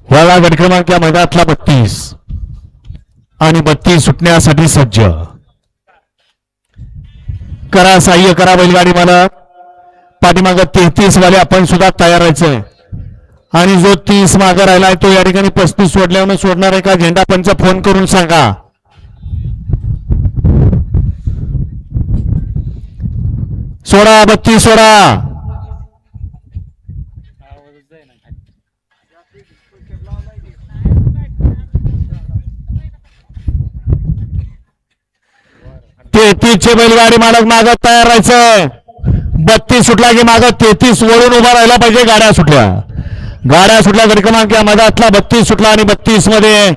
वाला गट क्रमांक या मैदानातला 32 आणि 32 सुटण्यासाठी सज्ज. करा सहाय्य करा बैलगाडी मालक. पाठीमाग 33 वाले आपण सुद्धा तयार राहायचंय आणि जो 30 मागे राहिलाय तो या ठिकाणी 35 सोडल्यावर सोडणार आहे का झेंडा पंच फोन करून सांगा. सोडा 32 सोडा. चे बैलगाडी मालक मागं तयार राहायचंय. 32 सुटला की मागं 33 वळून उभा राहिला पाहिजे. गाड्या सुटल्या गट क्रमांक या मैदानातला 32 सुटला आणि 32 मध्ये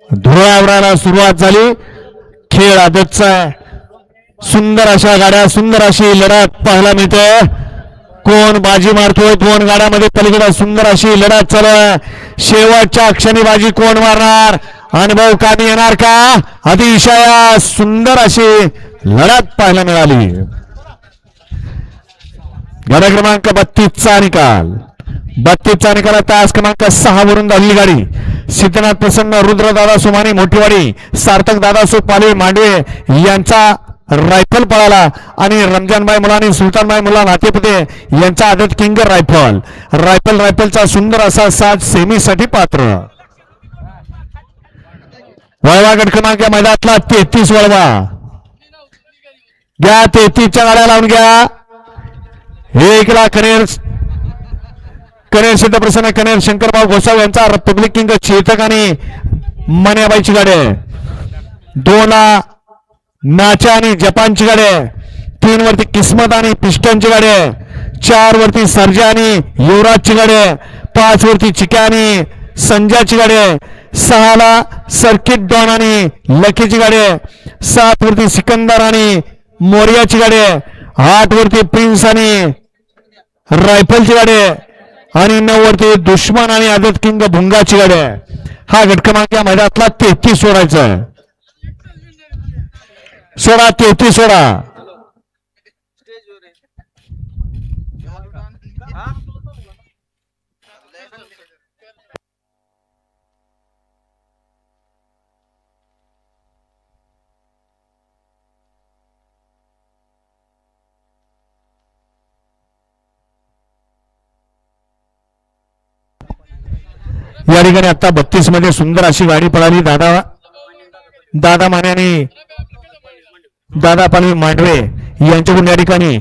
धुळ्यावराला सुरुवात झाली. खेळ आदतचा सुंदर अशा गाड्या, सुंदर अशी लढत पाहायला मिळते. कोण बाजी मारतोय दोन गाड्यामध्ये पलीकडे सुंदर अशी लढत चालू आहे. शेवटच्या क्षणी बाजी कोण मारणार, अनुभव कामी येणार का, अतिशय सुंदर अशी लढत पाहायला मिळाली. गाडा क्रमांक 32 चा निकाल. 32 चा निकाल. तास क्रमांक 6 वरून धावली गाडी. सिद्धनाथ प्रसन्न, रुद्रदादा सोमानी मोठीवाडी, सार्थक दादा सोपाले मांडवे यांचा रायफल पळाला आणि रमजानबाई मुलानी सुलतानबाई मुला नातेपुते यांचा आदत किंग रायफलचा सुंदर असा साथ सेमीसाठी पात्र. वळवा गट क्रमांक या मैदानातला 33 वळवा घ्या. 33 च्या गाड्या लावून घ्या. एकला कनेर सिद्ध प्रसन्न, कनेर शंकरभाऊ घोसाव यांचा रिपब्लिक किंग चेतक आणि मन्याबाईची गाडी. 2ला नाचा आणि जपानची गाडी. 3 वरती किस्मत आणि पिस्टनची गाडी. 4 वरती सर्जा आणि युवराजची गाडी. 5 वरती चिक्या आणि संजयची गाडी. 6ला सर्किट डॉन आणि लकीची गाडी. 7 वरती सिकंदर आणि मोरियाची गाडी. 8 वरती प्रिन्स आणि रायफलची गाडी आणि 9 वरती दुश्मन आणि आदत किंग भुंगाची गाडी. हा गट क्रमांक या मैदानातला 33 सोडायचा आहे. सोडा 33 सोडा. या ठिकाणी आता 32 मध्ये सुंदर अशी गाडी पळाली. दादा माने आणि दादा पालवी मांडवे यांच्याकडून या ठिकाणी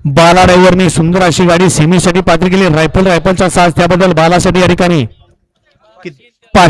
बाला ड्रायव्हरनी सुंदर अशी गाडी सेमीसाठी पात्र केली. रायफलचा साथ त्याबद्दल बालासाठी या ठिकाणी 500